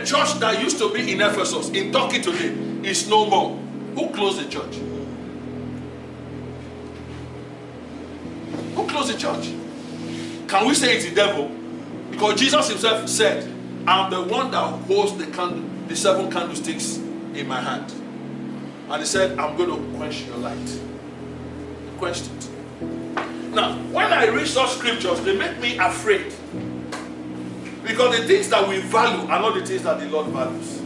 church that used to be in Ephesus, in Turkey today, is no more. Who closed the church? Who closed the church? Can we say it's the devil? Because Jesus himself said, I'm the one that holds the 7 candlesticks in my hand. And he said, I'm going to quench your light. He quenched it. Now, when I read such scriptures, they make me afraid. Because the things that we value are not the things that the Lord values.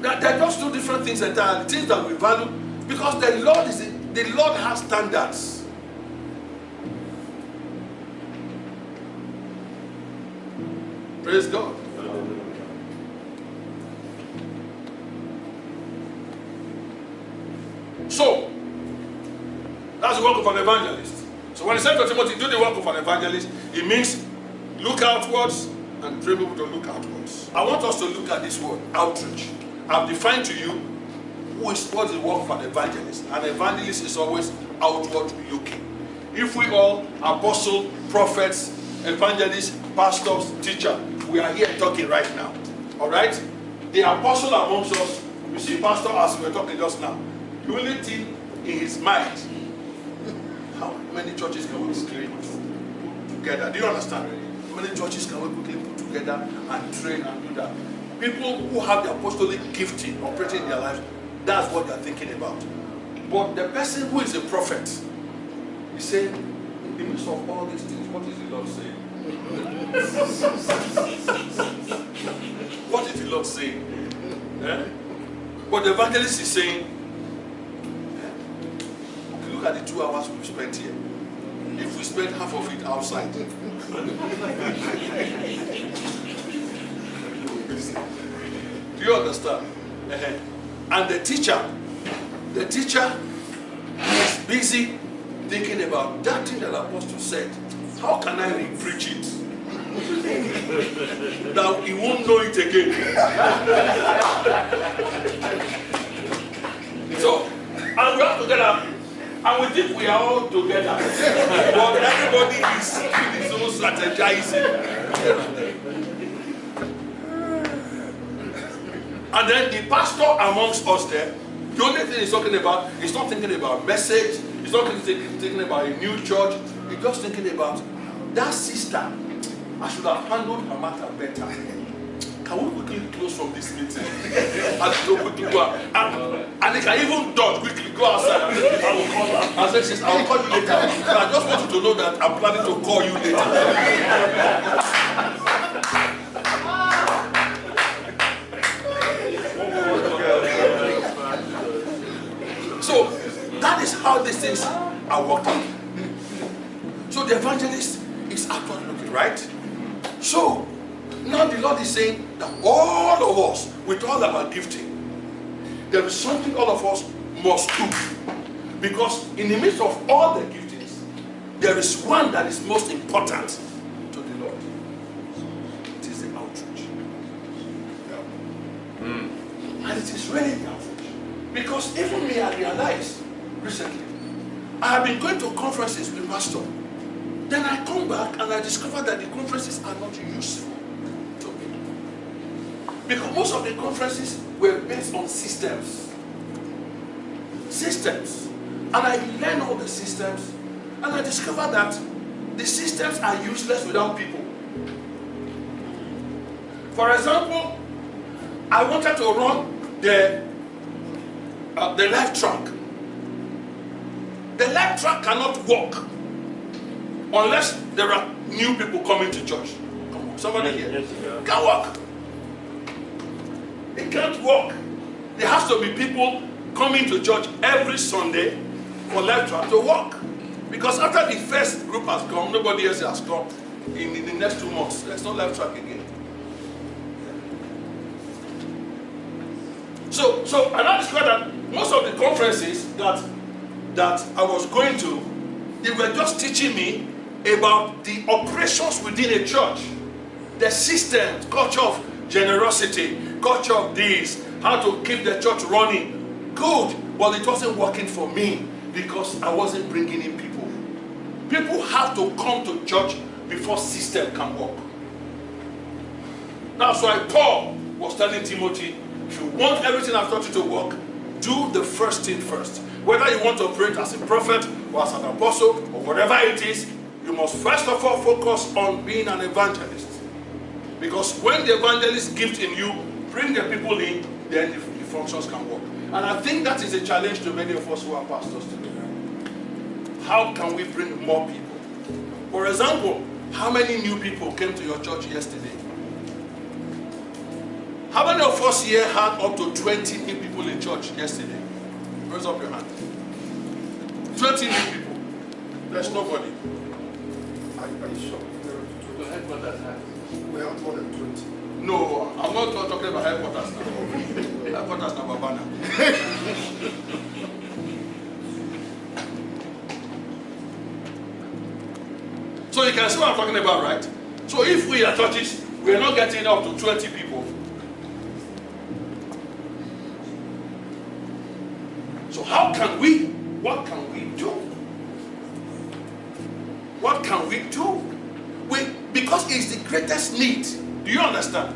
They're just 2 different things entirely. The things that we value, because the Lord has standards. Praise God. So, that's the work of an evangelist. So when he said to Timothy, do the work of an evangelist, it means look outwards and train people to look outwards. I want us to look at this word, outreach. I've defined to you what is the work of an evangelist. An evangelist is always outward looking. If we all, apostles, prophets, evangelists, pastors, teachers, we are here talking right now. Alright? The apostle amongst us, you see pastor as we were talking just now, the only thing in his mind, how many churches can we quickly put together? Do you understand? How many churches can we quickly put together and train and do that? People who have the apostolic gifting operating in their lives, that's what they're thinking about. But the person who is a prophet, he's saying, in the midst of all these things, what is the Lord saying? What is the Lord saying? Eh? But the evangelist is saying, look at the 2 hours we've spent here. If we spend half of it outside. Do you understand? And the teacher is busy thinking about that thing that the apostle said. How can I re-preach it? Now he won't know it again. So, and we have to get up. And we think we are all together. But everybody is his own strategizing. And then the pastor amongst us there, the only thing he's talking about, he's not thinking about message, he's not thinking about a new church, he's just thinking about that sister. I should have handled her matter better. Can we quickly close from this meeting? And quickly go out. And they can even dodge quickly, go outside. I will call her. I said, sis, I will call you later. But I just want you to know that I'm planning to call you later. So that is how these things are worked out. So the evangelist is outward looking, right? So now the Lord is saying that all of us, with all of our gifting, there is something all of us must do. Because in the midst of all the giftings, there is one that is most important to the Lord. It is the outreach. And it is really the outreach. Because even me, I realized recently, I have been going to conferences with pastor. Then I come back and I discover that the conferences are not useful. Because most of the conferences were based on systems. Systems. And I learned all the systems. And I discovered that the systems are useless without people. For example, I wanted to run the life track. The life track cannot work unless there are new people coming to church. Somebody here. Can't work. It can't work. There has to be people coming to church every Sunday for life track to work. Because after the first group has come, nobody else has come. In the next 2 months, there's no life track again. So and I discovered that most of the conferences that I was going to, they were just teaching me about the operations within a church, the system, culture of generosity, culture of this, how to keep the church running. Good, but it wasn't working for me because I wasn't bringing in people. People have to come to church before system can work. That's why Paul was telling Timothy, if you want everything I've taught you to work, do the first thing first. Whether you want to operate as a prophet or as an apostle or whatever it is, you must first of all focus on being an evangelist. Because when the evangelist gift in you, bring the people in, then the functions can work. And I think that is a challenge to many of us who are pastors today. How can we bring more people? For example, how many new people came to your church yesterday? How many of us here had up to 20 new people in church yesterday? Raise up your hand. 20 new people. There's nobody. Are you sure? The headquarters has. We have more than 20. No, I'm not talking about headquarters now. Headquarters now, Babana. So you can see what I'm talking about, right? So if we are churches, we are not getting up to 20 people. So how can we? What can we do? What can we do? Because it's the greatest need. Do you understand?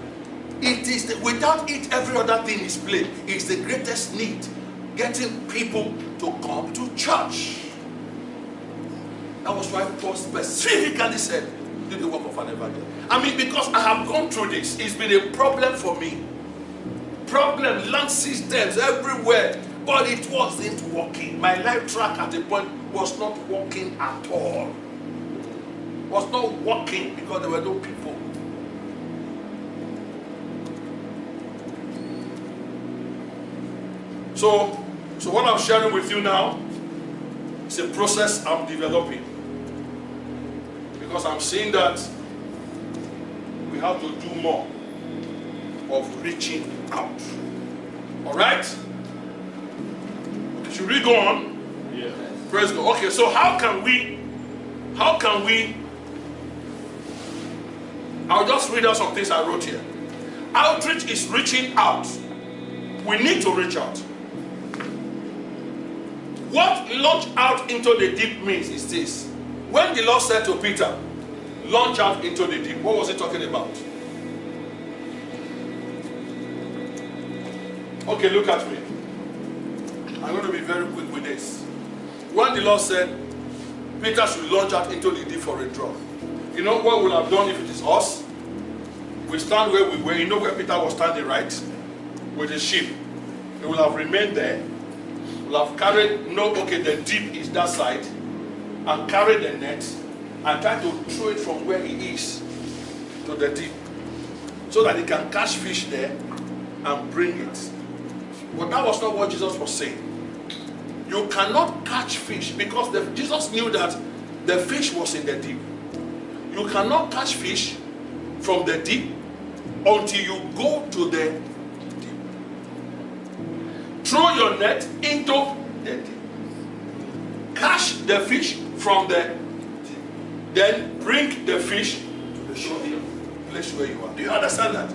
It is without it, every other thing is play. It's the greatest need. Getting people to come to church. That was why Paul specifically said, do the work of an evangelist. I mean, because I have gone through this. It's been a problem for me. Problem, land systems everywhere. But it wasn't working. My life track at a point was not working at all. Was not working because there were no people. So what I'm sharing with you now is a process I'm developing. Because I'm seeing that we have to do more of reaching out. Alright? Should we go on? Yes. Praise God. Okay, so how can we I'll just read out some things I wrote here. Outreach is reaching out. We need to reach out. What launch out into the deep means is this. When the Lord said to Peter, launch out into the deep, what was he talking about? Okay, look at me. I'm going to be very quick with this. When the Lord said Peter should launch out into the deep for a drop, you know what we'll have done if it is us? We stand where we were. You know where Peter was standing, right? With the ship. He will have remained there. We'll have carried, the deep is that side, and carried the net and try to throw it from where he is to the deep so that he can catch fish there and bring it. But that was not what Jesus was saying. You cannot catch fish because Jesus knew that the fish was in the deep. You cannot catch fish from the deep until you go to the deep. Throw your net into the deep. Catch the fish from the deep. Then bring the fish to the shore, place where you are. Do you understand that?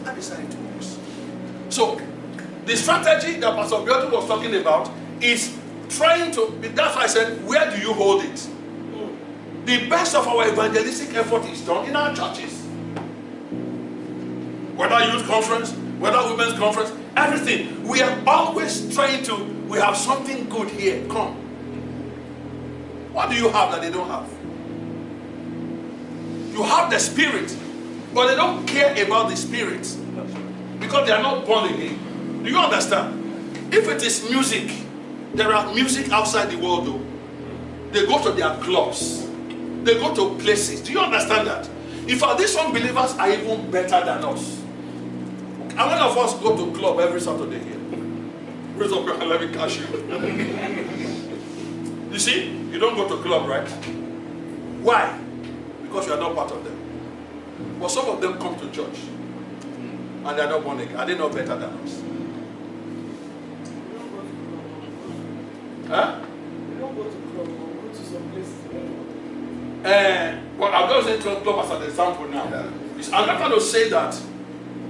That is how it works. So, the strategy that Pastor Biotu was talking about is trying to, that's why I said, where do you hold it? The best of our evangelistic effort is done in our churches. Whether youth conference, whether women's conference, everything. We are always trying to, we have something good here, come. What do you have that they don't have? You have the Spirit, but they don't care about the Spirit because they are not born again. Do you understand? If it is music, there are music outside the world though. They go to their clubs. They go to places. Do you understand that? In fact, these unbelievers are even better than us. How many of us go to club every Saturday here? Raise up your hand, let me catch you. You see, you don't go to club, right? Why? Because you are not part of them. But some of them come to church and they are not born again. Are they not better than us? Huh? We don't go to club, we go to some places. Well, I'll just say club as an example now. Yeah. I'm not going to say that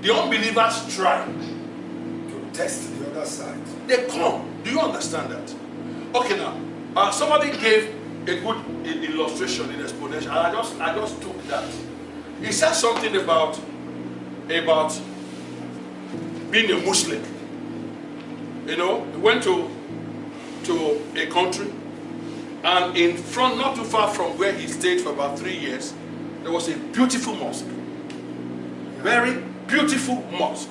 the unbelievers try To test the other side. They come. Do you understand that? Okay, now, somebody gave a good illustration in explanation, and I just took that. He said something about about being a Muslim. You know, he went to a country, and in front, not too far from where he stayed for about 3 years, there was a beautiful mosque. Very beautiful mosque.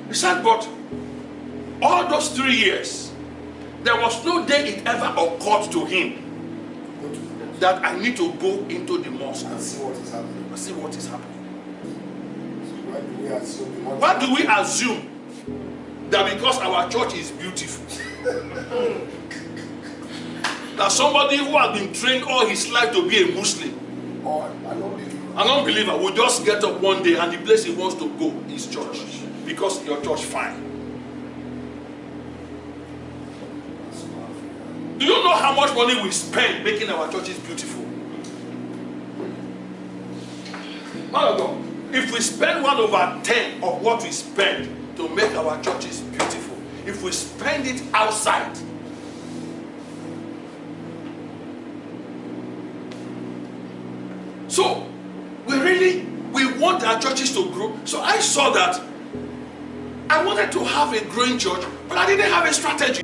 He said, but all those 3 years, there was no day it ever occurred to him that I need to go into the mosque And see what is happening. and see what is happening. Why do we assume? Why do we assume that because our church is beautiful, that somebody who has been trained all his life to be a Muslim, Or an unbeliever, will just get up one day and the place he wants to go is church because your church fine? Do you know how much money we spend making our churches beautiful? Man of God, if we spend 1/10 of what we spend to make our churches beautiful, if we spend it outside, so we want our churches to grow. So I saw that I wanted to have a growing church, but I didn't have a strategy.